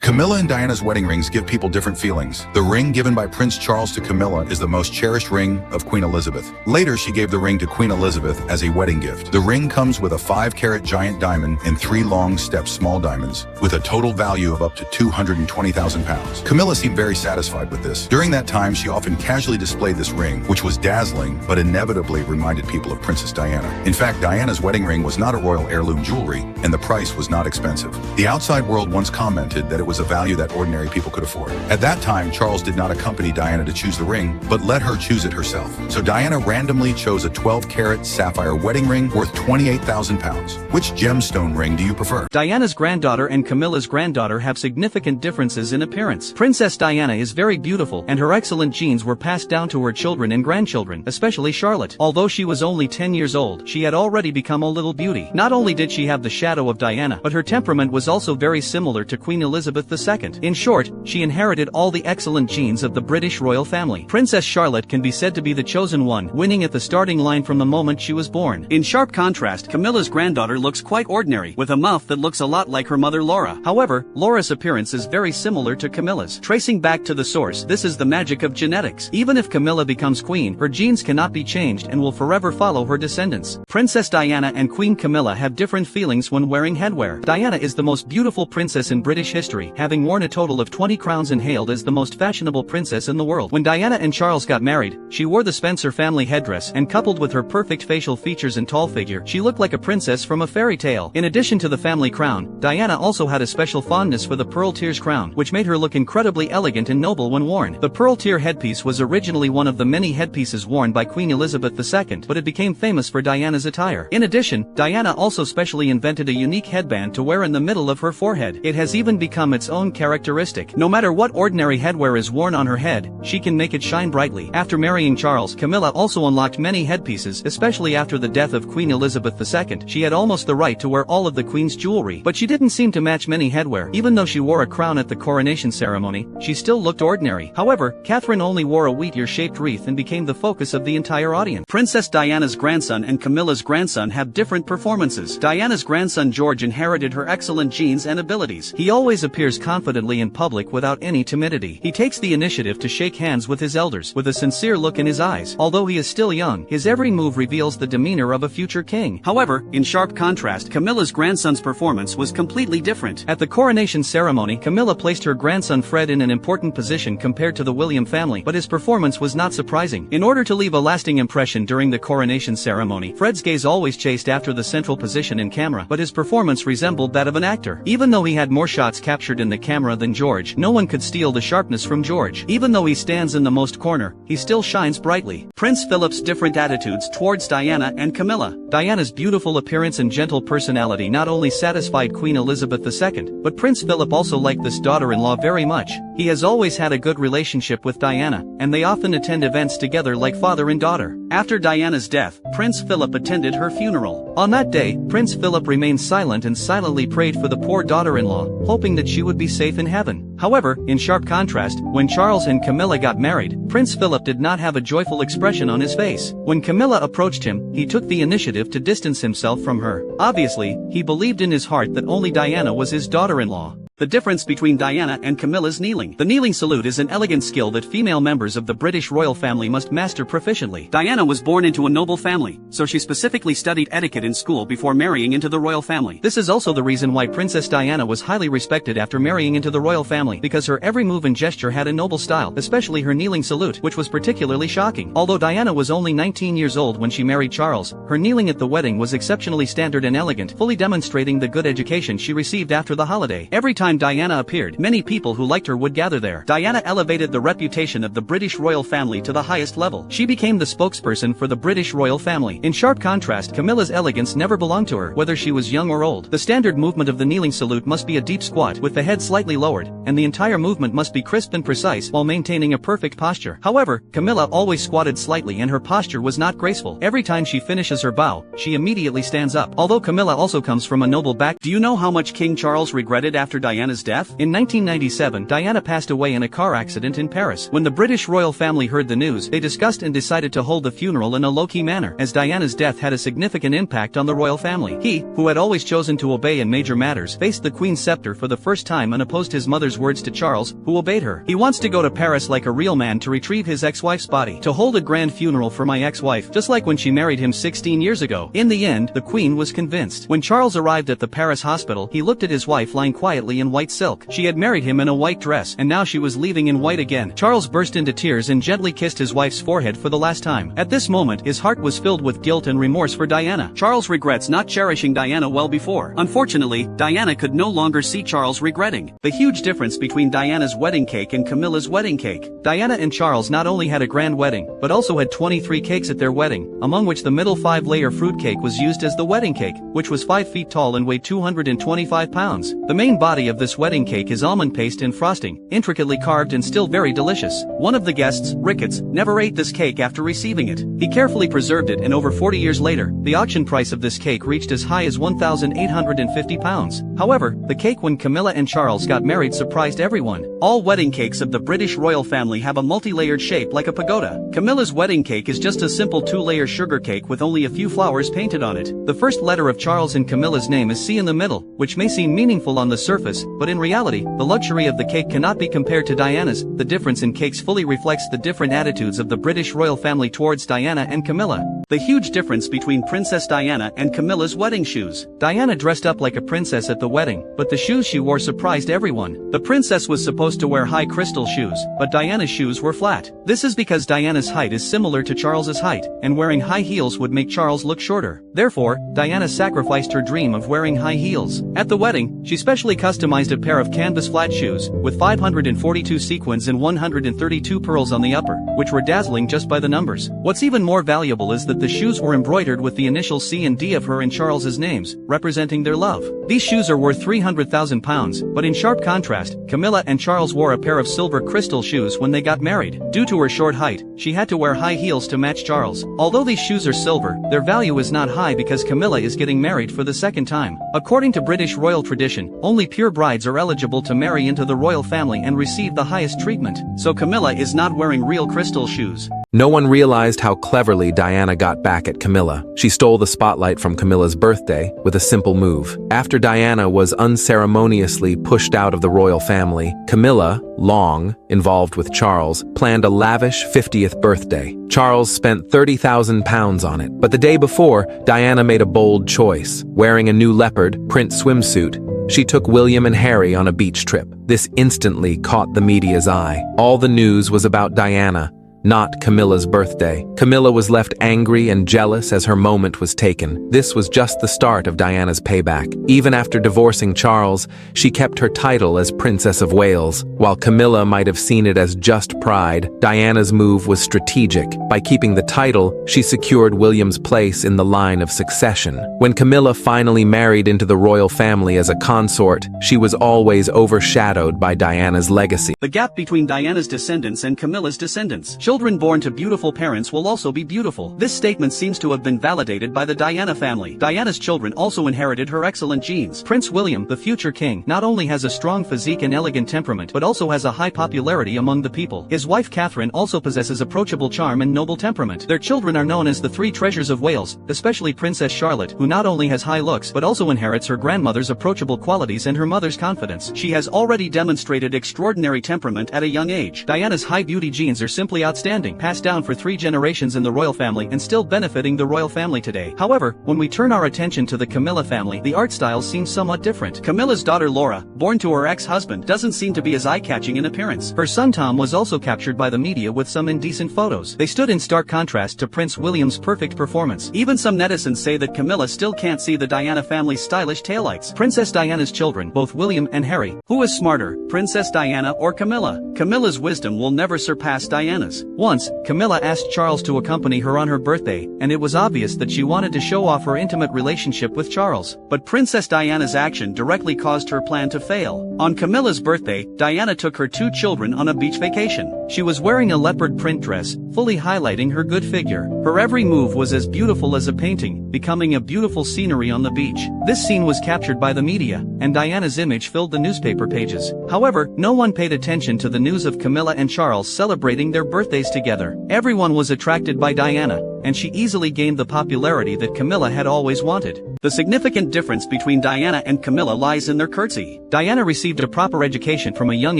Camilla and Diana's wedding rings give people different feelings. The ring given by Prince Charles to Camilla is the most cherished ring of Queen Elizabeth. Later, she gave the ring to Queen Elizabeth as a wedding gift. The ring comes with a 5-carat giant diamond and 3 long-step small diamonds, with a total value of up to £220,000. Camilla seemed very satisfied with this. During that time, she often casually displayed this ring, which was dazzling, but inevitably reminded people of Princess Diana. In fact, Diana's wedding ring was not a royal heirloom jewelry, and the price was not expensive. The outside world once commented that it was a value that ordinary people could afford. At that time, Charles did not accompany Diana to choose the ring, but let her choose it herself. So Diana randomly chose a 12-carat sapphire wedding ring worth £28,000. Which gemstone ring do you prefer? Diana's granddaughter and Camilla's granddaughter have significant differences in appearance. Princess Diana is very beautiful, and her excellent genes were passed down to her children and grandchildren, especially Charlotte. Although she was only 10 years old, she had already become a little beauty. Not only did she have the shadow of Diana, but her temperament was also very similar to Queen Elizabeth II. In short, she inherited all the excellent genes of the British royal family. Princess Charlotte can be said to be the chosen one, winning at the starting line from the moment she was born. In sharp contrast, Camilla's granddaughter looks quite ordinary, with a mouth that looks a lot like her mother Laura. However, Laura's appearance is very similar to Camilla's. Tracing back to the source, this is the magic of genetics. Even if Camilla becomes queen, her genes cannot be changed and will forever follow her descendants. Princess Diana and Queen Camilla have different feelings when wearing headwear. Diana is the most beautiful princess in British history, having worn a total of 20 crowns and hailed as the most fashionable princess in the world. When Diana and Charles got married, she wore the Spencer family headdress, and coupled with her perfect facial features and tall figure, she looked like a princess from a fairy tale. In addition to the family crown, Diana also had a special fondness for the pearl tiers crown, which made her look incredibly elegant and noble when worn. The pearl tier headpiece was originally one of the many headpieces worn by Queen Elizabeth II, but it became famous for Diana's attire. In addition, Diana also specially invented a unique headband to wear in the middle of her forehead. It has even become its own characteristic. No matter what ordinary headwear is worn on her head, she can make it shine brightly. After marrying Charles, Camilla also unlocked many headpieces, especially after the death of Queen Elizabeth II. She had almost the right to wear all of the Queen's jewelry, but she didn't seem to match many headwear. Even though she wore a crown at the coronation ceremony, she still looked ordinary. However, Catherine only wore a wheat-ear-shaped wreath and became the focus of the entire audience. Princess Diana's grandson and Camilla's grandson have different performances. Diana's grandson George inherited her excellent genes and abilities. He always appears confidently in public without any timidity. He takes the initiative to shake hands with his elders, with a sincere look in his eyes. Although he is still young, his every move reveals the demeanor of a future king. However, in sharp contrast, Camilla's grandson's performance was completely different. At the coronation ceremony, Camilla placed her grandson Fred in an important position compared to the William family, but his performance was not surprising. In order to leave a lasting impression during the coronation ceremony, Fred's gaze always chased after the central position in camera, but his performance resembled that of an actor. Even though he had more shots captured in the camera than George, no one could steal the sharpness from George. Even though he stands in the most corner, he still shines brightly. Prince Philip's different attitudes towards Diana and Camilla. Diana's beautiful appearance and gentle personality not only satisfied Queen Elizabeth II, but Prince Philip also liked this daughter-in-law very much. He has always had a good relationship with Diana, and they often attend events together like father and daughter. After Diana's death, Prince Philip attended her funeral. On that day, Prince Philip remained silent and silently prayed for the poor daughter-in-law, hoping that she would be safe in heaven. However, in sharp contrast, when Charles and Camilla got married, Prince Philip did not have a joyful expression on his face. When Camilla approached him, he took the initiative to distance himself from her. Obviously, he believed in his heart that only Diana was his daughter-in-law. The difference between Diana and Camilla's kneeling. The kneeling salute is an elegant skill that female members of the British royal family must master proficiently. Diana was born into a noble family, so she specifically studied etiquette in school before marrying into the royal family. This is also the reason why Princess Diana was highly respected after marrying into the royal family, because her every move and gesture had a noble style, especially her kneeling salute, which was particularly shocking. Although Diana was only 19 years old when she married Charles, her kneeling at the wedding was exceptionally standard and elegant, fully demonstrating the good education she received after the holiday. Every time Diana appeared, many people who liked her would gather there. Diana elevated the reputation of the British royal family to the highest level. She became the spokesperson for the British royal family. In sharp contrast, Camilla's elegance never belonged to her, whether she was young or old. The standard movement of the kneeling salute must be a deep squat, with the head slightly lowered, and the entire movement must be crisp and precise while maintaining a perfect posture. However, Camilla always squatted slightly and her posture was not graceful. Every time she finishes her bow, she immediately stands up. Although Camilla also comes from a noble background, do you know how much King Charles regretted after Diana Diana's death? In 1997, Diana passed away in a car accident in Paris. When the British royal family heard the news, they discussed and decided to hold the funeral in a low-key manner, as Diana's death had a significant impact on the royal family. He, who had always chosen to obey in major matters, faced the Queen's scepter for the first time and opposed his mother's words to Charles, who obeyed her. He wants to go to Paris like a real man to retrieve his ex-wife's body, to hold a grand funeral for my ex-wife, just like when she married him 16 years ago. In the end, the Queen was convinced. When Charles arrived at the Paris hospital, he looked at his wife lying quietly in white silk. She had married him in a white dress, and now she was leaving in white again. Charles burst into tears and gently kissed his wife's forehead for the last time. At this moment, his heart was filled with guilt and remorse for Diana. Charles regrets not cherishing Diana well before. Unfortunately, Diana could no longer see Charles regretting the huge difference between Diana's wedding cake and Camilla's wedding cake. Diana and Charles not only had a grand wedding, but also had 23 cakes at their wedding, among which the middle 5-layer fruit cake was used as the wedding cake, which was 5 feet tall and weighed 225 pounds. The main body of this wedding cake is almond paste and frosting, intricately carved and still very delicious. One of the guests, Ricketts, never ate this cake after receiving it. He carefully preserved it, and over 40 years later, the auction price of this cake reached as high as £1,850. However, the cake when Camilla and Charles got married surprised everyone. All wedding cakes of the British royal family have a multi-layered shape like a pagoda. Camilla's wedding cake is just a simple 2-layer sugar cake with only a few flowers painted on it. The first letter of Charles and Camilla's name is C in the middle, which may seem meaningful on the surface, but in reality, the luxury of the cake cannot be compared to Diana's. The difference in cakes fully reflects the different attitudes of the British royal family towards Diana and Camilla. The huge difference between Princess Diana and Camilla's wedding shoes. Diana dressed up like a princess at the wedding, but the shoes she wore surprised everyone. The princess was supposed to wear high crystal shoes, but Diana's shoes were flat. This is because Diana's height is similar to Charles's height, and wearing high heels would make Charles look shorter. Therefore, Diana sacrificed her dream of wearing high heels. At the wedding, she specially customized a pair of canvas flat shoes, with 542 sequins and 132 pearls on the upper, which were dazzling just by the numbers. What's even more valuable is that the shoes were embroidered with the initials C and D of her and Charles's names, representing their love. These shoes are worth £300,000, but in sharp contrast, Camilla and Charles wore a pair of silver crystal shoes when they got married. Due to her short height, she had to wear high heels to match Charles. Although these shoes are silver, their value is not high because Camilla is getting married for the second time. According to British royal tradition, only pure brides are eligible to marry into the royal family and receive the highest treatment. So Camilla is not wearing real crystal shoes. No one realized how cleverly Diana got back at Camilla. She stole the spotlight from Camilla's birthday with a simple move. After Diana was unceremoniously pushed out of the royal family, Camilla, long involved with Charles, planned a lavish 50th birthday. Charles spent £30,000 on it, but the day before, Diana made a bold choice. Wearing a new leopard print swimsuit, she took William and Harry on a beach trip. This instantly caught the media's eye. All the news was about Diana, not Camilla's birthday. Camilla was left angry and jealous as her moment was taken. This was just the start of Diana's payback. Even after divorcing Charles, she kept her title as Princess of Wales. While Camilla might have seen it as just pride, Diana's move was strategic. By keeping the title, she secured William's place in the line of succession. When Camilla finally married into the royal family as a consort, she was always overshadowed by Diana's legacy. The gap between Diana's descendants and Camilla's descendants. Children born to beautiful parents will also be beautiful. This statement seems to have been validated by the Diana family. Diana's children also inherited her excellent genes. Prince William, the future king, not only has a strong physique and elegant temperament but also has a high popularity among the people. His wife Catherine also possesses approachable charm and noble temperament. Their children are known as the three treasures of Wales, especially Princess Charlotte, who not only has high looks but also inherits her grandmother's approachable qualities and her mother's confidence. She has already demonstrated extraordinary temperament at a young age. Diana's high beauty genes are simply outstanding, passed down for 3 generations in the royal family and still benefiting the royal family today. However, when we turn our attention to the Camilla family, the art style seems somewhat different. Camilla's daughter Laura, born to her ex-husband, doesn't seem to be as eye-catching in appearance. Her son Tom was also captured by the media with some indecent photos. They stood in stark contrast to Prince William's perfect performance. Even some netizens say that Camilla still can't see the Diana family's stylish taillights. Princess Diana's children, both William and Harry. Who is smarter, Princess Diana or Camilla? Camilla's wisdom will never surpass Diana's. Once, Camilla asked Charles to accompany her on her birthday, and it was obvious that she wanted to show off her intimate relationship with Charles. But Princess Diana's action directly caused her plan to fail. On Camilla's birthday, Diana took her 2 children on a beach vacation. She was wearing a leopard print dress, fully highlighting her good figure. Her every move was as beautiful as a painting, becoming a beautiful scenery on the beach. This scene was captured by the media, and Diana's image filled the newspaper pages. However, no one paid attention to the news of Camilla and Charles celebrating their birthdays together. Everyone was attracted by Diana, and she easily gained the popularity that Camilla had always wanted. The significant difference between Diana and Camilla lies in their courtesy. Diana received a proper education from a young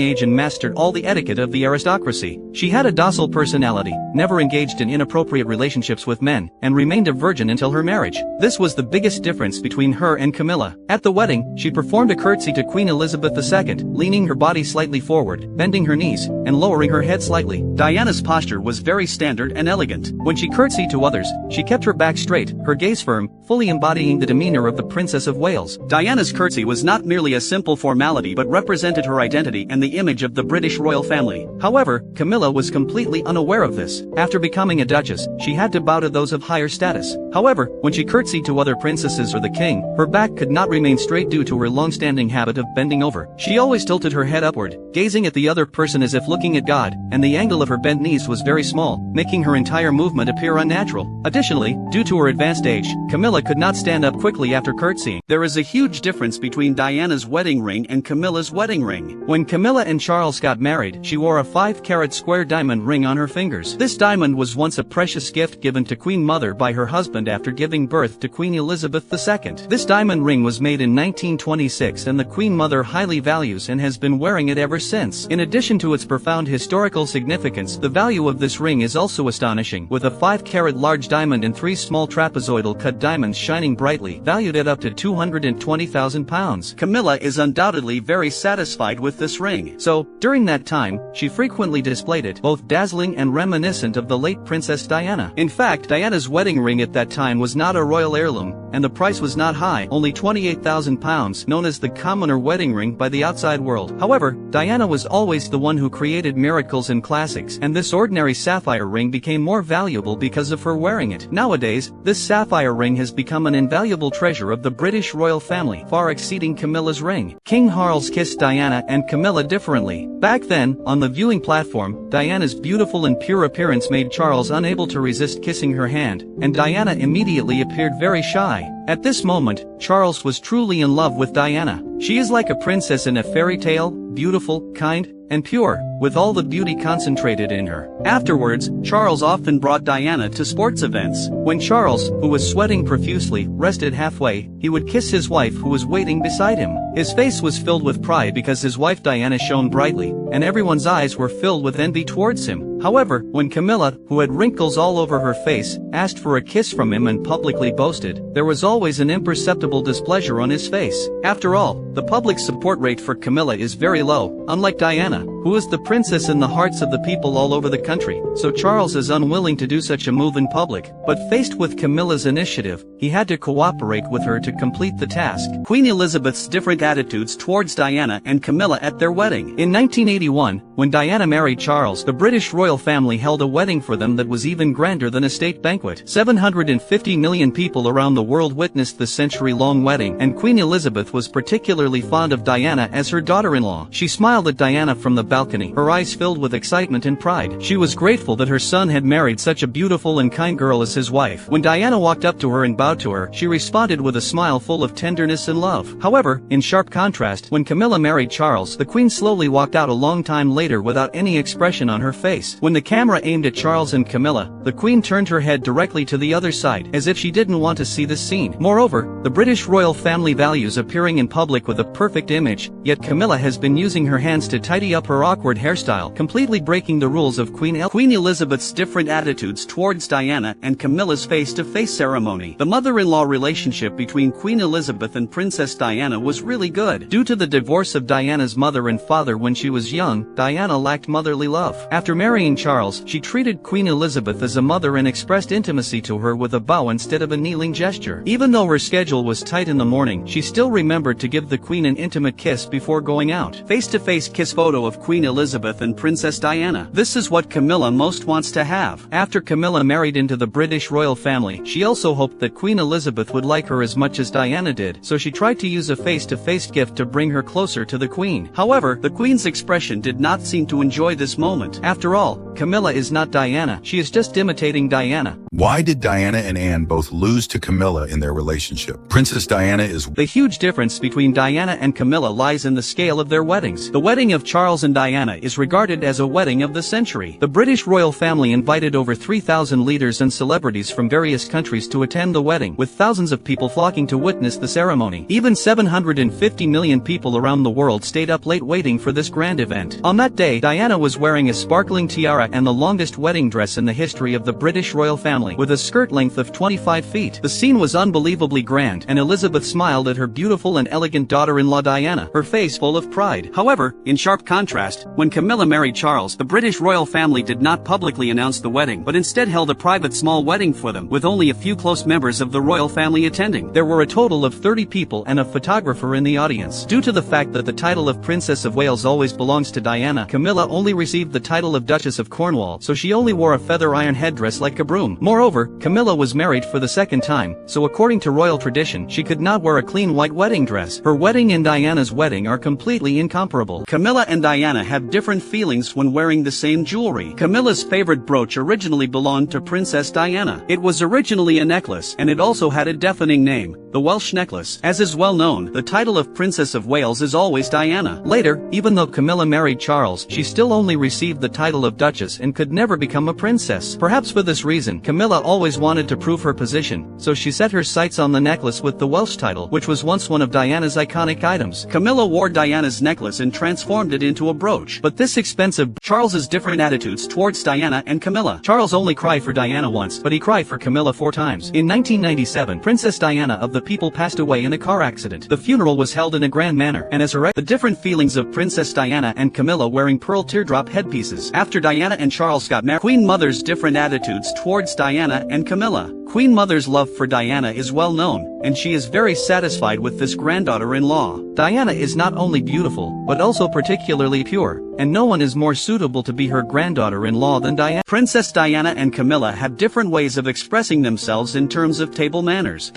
age and mastered all the etiquette of the aristocracy. She had a docile personality, never engaged in inappropriate relationships with men, and remained a virgin until her marriage. This was the biggest difference between her and Camilla. At the wedding, she performed a curtsy to Queen Elizabeth II, leaning her body slightly forward, bending her knees, and lowering her head slightly. Diana's posture was very standard and elegant. When she curtsied to others, she kept her back straight, her gaze firm, fully embodying the demeanor of the Princess of Wales. Diana's curtsy was not merely a simple formality but represented her identity and the image of the British royal family. However, Camilla was completely unaware of this. After becoming a duchess, she had to bow to those of higher status. However, when she curtsied to other princesses or the king, her back could not remain straight due to her long-standing habit of bending over. She always tilted her head upward, gazing at the other person as if looking at God, and the angle of her bent knees was very small, making her entire movement appear unnatural. Additionally, due to her advanced age, Camilla could not stand up quickly after curtsying. There is a huge difference between Diana's wedding ring and Camilla's wedding ring. When Camilla and Charles got married, she wore a 5-carat square diamond ring on her fingers. This diamond was once a precious gift given to Queen Mother by her husband after giving birth to Queen Elizabeth II. This diamond ring was made in 1926 and the Queen Mother highly values and has been wearing it ever since. In addition to its profound historical significance, the value of this ring is also astonishing, with a 5-carat large diamond and 3 small trapezoidal cut diamonds shining brightly, valued at up to £220,000. Camilla is undoubtedly very satisfied with this ring. So, during that time, she frequently displayed it, both dazzling and reminiscent of the late Princess Diana. In fact, Diana's wedding ring at that time was not a royal heirloom, and the price was not high, only £28,000, known as the commoner wedding ring by the outside world. However, Diana was always the one who created miracles and classics, and this ordinary sapphire ring became more valuable because of her wearing it. Nowadays, this sapphire ring has become an invaluable treasure of the British royal family, far exceeding Camilla's ring. King Charles kissed Diana and Camilla differently. Back then, on the viewing platform, Diana's beautiful and pure appearance made Charles unable to resist kissing her hand, and Diana immediately appeared very shy. At this moment, Charles was truly in love with Diana. She is like a princess in a fairy tale, beautiful, kind, and pure, with all the beauty concentrated in her. Afterwards, Charles often brought Diana to sports events. When Charles, who was sweating profusely, rested halfway, he would kiss his wife who was waiting beside him. His face was filled with pride because his wife Diana shone brightly, and everyone's eyes were filled with envy towards him. However, when Camilla, who had wrinkles all over her face, asked for a kiss from him and publicly boasted, there was always an imperceptible displeasure on his face. After all, the public support rate for Camilla is very low, unlike Diana, who is the princess in the hearts of the people all over the country, so Charles is unwilling to do such a move in public. But faced with Camilla's initiative, he had to cooperate with her to complete the task. Queen Elizabeth's different attitudes towards Diana and Camilla at their wedding. In 1981, when Diana married Charles, the British royal family held a wedding for them that was even grander than a state banquet. 750 million people around the world witnessed the century-long wedding, and Queen Elizabeth was particularly fond of Diana as her daughter-in-law. She smiled at Diana from the balcony, her eyes filled with excitement and pride. She was grateful that her son had married such a beautiful and kind girl as his wife. When Diana walked up to her and bowed to her, she responded with a smile full of tenderness and love. However, in sharp contrast, when Camilla married Charles, the queen slowly walked out a long time later without any expression on her face. When the camera aimed at Charles and Camilla, the queen turned her head directly to the other side, as if she didn't want to see this scene. Moreover, the British royal family values appearing in public with a perfect image, yet Camilla has been using her hands to tidy up her awkward hairstyle, completely breaking the rules of Queen Elizabeth's different attitudes towards Diana and Camilla's face-to-face ceremony. The mother-in-law relationship between Queen Elizabeth and Princess Diana was really good. Due to the divorce of Diana's mother and father when she was young, Diana lacked motherly love. After marrying Charles, she treated Queen Elizabeth as a mother and expressed intimacy to her with a bow instead of a kneeling gesture. Even though her schedule was tight in the morning, she still remembered to give the queen an intimate kiss before going out. Face-to-face kiss photo of Queen Elizabeth and Princess Diana. This is what Camilla most wants to have. After Camilla married into the British royal family, she also hoped that Queen Elizabeth would like her as much as Diana did, so she tried to use a face-to-face gift to bring her closer to the Queen. However, the Queen's expression did not seem to enjoy this moment. After all, Camilla is not Diana, she is just imitating Diana. Why did Diana and Anne both lose to Camilla in their relationship? Princess Diana is... The huge difference between Diana and Camilla lies in the scale of their weddings. The wedding of Charles and Diana is regarded as a wedding of the century. The British royal family invited over 3,000 leaders and celebrities from various countries to attend the wedding, with thousands of people flocking to witness the ceremony. Even 750 million people around the world stayed up late waiting for this grand event. On that day, Diana was wearing a sparkling tiara and the longest wedding dress in the history of the British royal family, with a skirt length of 25 feet. The scene was unbelievably grand, and Elizabeth smiled at her beautiful and elegant daughter-in-law Diana, her face full of pride. However, in sharp contrast, when Camilla married Charles, the British royal family did not publicly announce the wedding, but instead held a private small wedding for them, with only a few close members of the royal family attending. There were a total of 30 people and a photographer in the audience. Due to the fact that the title of Princess of Wales always belongs to Diana, Camilla only received the title of Duchess of Cornwall, so she only wore a feather iron headdress like a broom. Moreover, Camilla was married for the second time, so according to royal tradition, she could not wear a clean white wedding dress. Her wedding and Diana's wedding are completely incomparable. Camilla and Diana have different feelings when wearing the same jewelry. Camilla's favorite brooch originally belonged to Princess Diana. It was originally a necklace, and it also had a deafening name, the Welsh necklace. As is well known, the title of Princess of Wales is always Diana. Later, even though Camilla married Charles, she still only received the title of Duchess and could never become a princess. Perhaps for this reason, Camilla always wanted to prove her position, so she set her sights on the necklace with the Welsh title, which was once one of Diana's iconic items. Camilla wore Diana's necklace and transformed it into a brooch. But this expensive Charles's different attitudes towards Diana and Camilla. Charles only cried for Diana once, but he cried for Camilla 4 times. In 1997, Princess Diana of the People passed away in a car accident. The funeral was held in a grand manner, and as her the different feelings of Princess Diana and Camilla wearing pearl teardrop headpieces. After Diana and Charles got married, Queen Mother's different attitudes towards Diana and Camilla. Queen Mother's love for Diana is well known, and she is very satisfied with this granddaughter-in-law. Diana is not only beautiful, but also particularly pure, and no one is more suitable to be her granddaughter-in-law than Diana. Princess Diana and Camilla have different ways of expressing themselves in terms of table manners.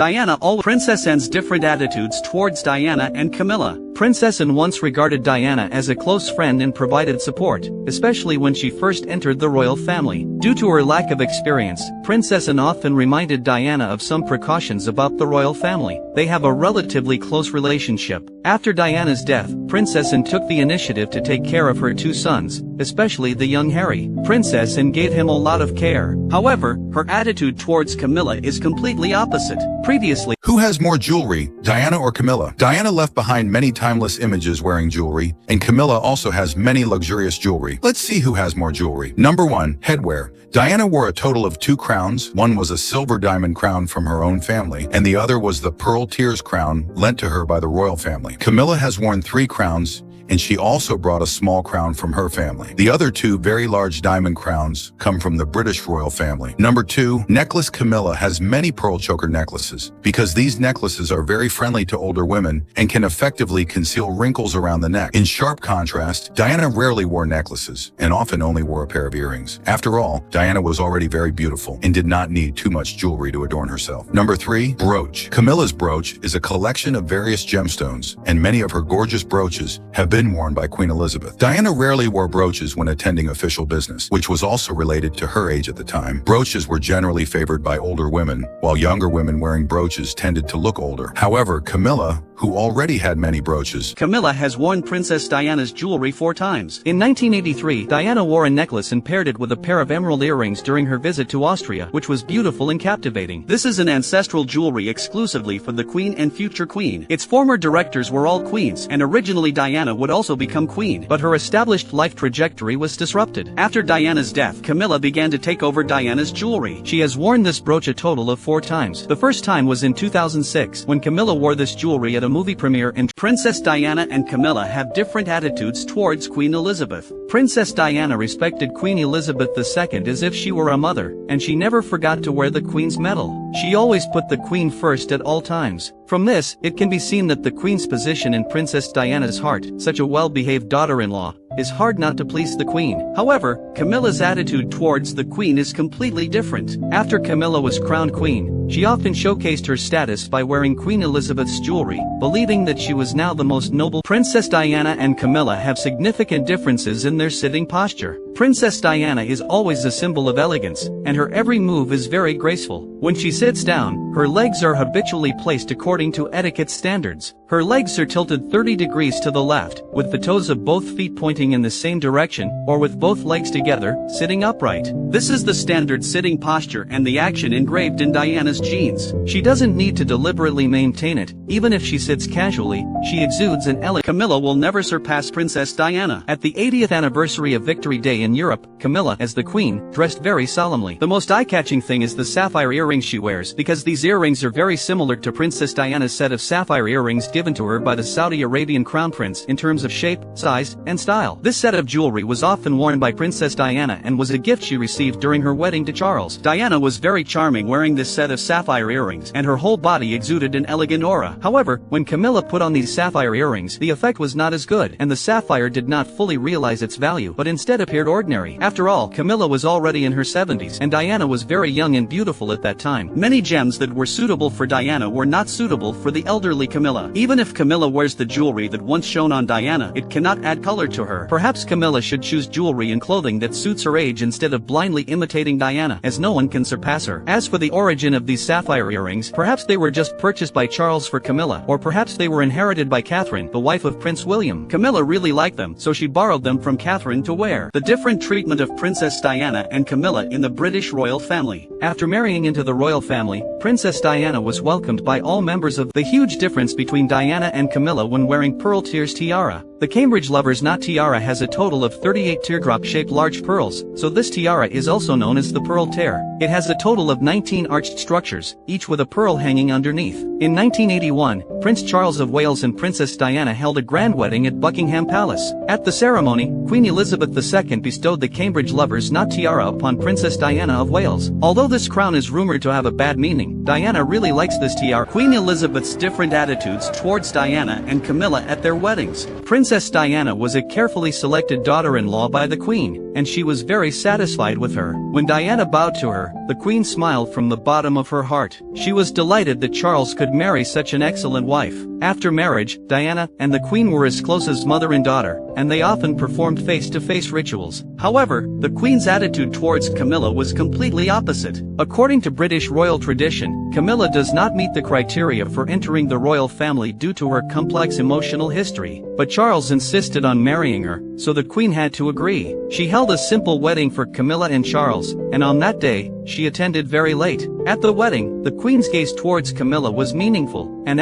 Princess Anne's different attitudes towards Diana and Camilla. Princess Anne once regarded Diana as a close friend and provided support, especially when she first entered the royal family. Due to her lack of experience, Princess Anne often reminded Diana of some precautions about the royal family. They have a relatively close relationship. After Diana's death, Princess Anne took the initiative to take care of her 2 sons, especially the young Harry. Princess Anne gave him a lot of care. However, her attitude towards Camilla is completely opposite. Previously, Who has more jewelry, Diana or Camilla? Diana left behind many timeless images wearing jewelry, and Camilla also has many luxurious jewelry. Let's see who has more jewelry. Number 1, headwear. Diana wore a total of 2 crowns. One was a silver diamond crown from her own family, and the other was the pearl tears crown lent to her by the royal family. Camilla has worn 3 crowns, and she also brought a small crown from her family. The other 2 very large diamond crowns come from the British royal family. Number 2, necklace. Camilla has many pearl choker necklaces, because these necklaces are very friendly to older women and can effectively conceal wrinkles around the neck. In sharp contrast, Diana rarely wore necklaces and often only wore a pair of earrings. After all, Diana was already very beautiful and did not need too much jewelry to adorn herself. Number 3, brooch. Camilla's brooch is a collection of various gemstones, and many of her gorgeous brooches have been worn by Queen Elizabeth. Diana rarely wore brooches when attending official business, which was also related to her age at the time. Brooches were generally favored by older women, while younger women wearing brooches tended to look older. However, Camilla, who already had many brooches. Camilla has worn Princess Diana's jewelry 4 times. In 1983, Diana wore a necklace and paired it with a pair of emerald earrings during her visit to Austria, which was beautiful and captivating. This is an ancestral jewelry exclusively for the Queen and future Queen. Its former directors were all queens, and originally Diana would also become queen, but her established life trajectory was disrupted. After Diana's death, Camilla began to take over Diana's jewelry. She has worn this brooch a total of 4 times. The first time was in 2006, when Camilla wore this jewelry at a movie premiere, and Princess Diana and Camilla have different attitudes towards Queen Elizabeth. Princess Diana respected Queen Elizabeth II as if she were a mother, and she never forgot to wear the Queen's medal. She always put the Queen first at all times. From this, it can be seen that the Queen's position in Princess Diana's heart, such a well-behaved daughter-in-law, is hard not to please the queen. However, Camilla's attitude towards the queen is completely different. After Camilla was crowned queen, she often showcased her status by wearing Queen Elizabeth's jewelry, believing that she was now the most noble. Princess Diana and Camilla have significant differences in their sitting posture. Princess Diana is always a symbol of elegance, and her every move is very graceful. When she sits down, her legs are habitually placed according to etiquette standards. Her legs are tilted 30 degrees to the left, with the toes of both feet pointing in the same direction, or with both legs together, sitting upright. This is the standard sitting posture and the action engraved in Diana's genes. She doesn't need to deliberately maintain it. Even if she sits casually, she exudes an elegance. Camilla will never surpass Princess Diana. At the 80th anniversary of Victory Day in Europe, Camilla, as the queen, dressed very solemnly. The most eye-catching thing is the sapphire earrings she wears, because these earrings are very similar to Princess Diana's set of sapphire earrings given to her by the Saudi Arabian crown prince in terms of shape, size, and style. This set of jewelry was often worn by Princess Diana and was a gift she received during her wedding to Charles. Diana was very charming wearing this set of sapphire earrings, and her whole body exuded an elegant aura. However, when Camilla put on these sapphire earrings, the effect was not as good, and the sapphire did not fully realize its value, but instead appeared ordinary. After all, Camilla was already in her 70s, and Diana was very young and beautiful at that time. Many gems that were suitable for Diana were not suitable for the elderly Camilla. Even if Camilla wears the jewelry that once shone on Diana, it cannot add color to her. Perhaps Camilla should choose jewelry and clothing that suits her age instead of blindly imitating Diana, as no one can surpass her. As for the origin of these sapphire earrings, perhaps they were just purchased by Charles for Camilla, or perhaps they were inherited by Catherine, the wife of Prince William. Camilla really liked them, so she borrowed them from Catherine to wear. The different treatment of Princess Diana and Camilla in the British royal family. After marrying into the royal family, Princess Diana was welcomed by all members of the huge difference between Diana and Camilla when wearing pearl tears tiara. The Cambridge Lovers Knot tiara has a total of 38 teardrop-shaped large pearls, so this tiara is also known as the pearl tear. It has a total of 19 arched structures, each with a pearl hanging underneath. In 1981, Prince Charles of Wales and Princess Diana held a grand wedding at Buckingham Palace. At the ceremony, Queen Elizabeth II bestowed the Cambridge Lovers Knot tiara upon Princess Diana of Wales. Although this crown is rumored to have a bad meaning, Diana really likes this tiara. Queen Elizabeth's different attitudes towards Diana and Camilla at their weddings. Princess Diana was a carefully selected daughter-in-law by the Queen, and she was very satisfied with her. When Diana bowed to her, the Queen smiled from the bottom of her heart. She was delighted that Charles could marry such an excellent wife. After marriage, Diana and the Queen were as close as mother and daughter, and they often performed face-to-face rituals. However, the Queen's attitude towards Camilla was completely opposite. According to British royal tradition, Camilla does not meet the criteria for entering the royal family due to her complex emotional history. But Charles insisted on marrying her, so the Queen had to agree. She held a simple wedding for Camilla and Charles, and on that day, she attended very late. At the wedding, the Queen's gaze towards Camilla was meaningful, and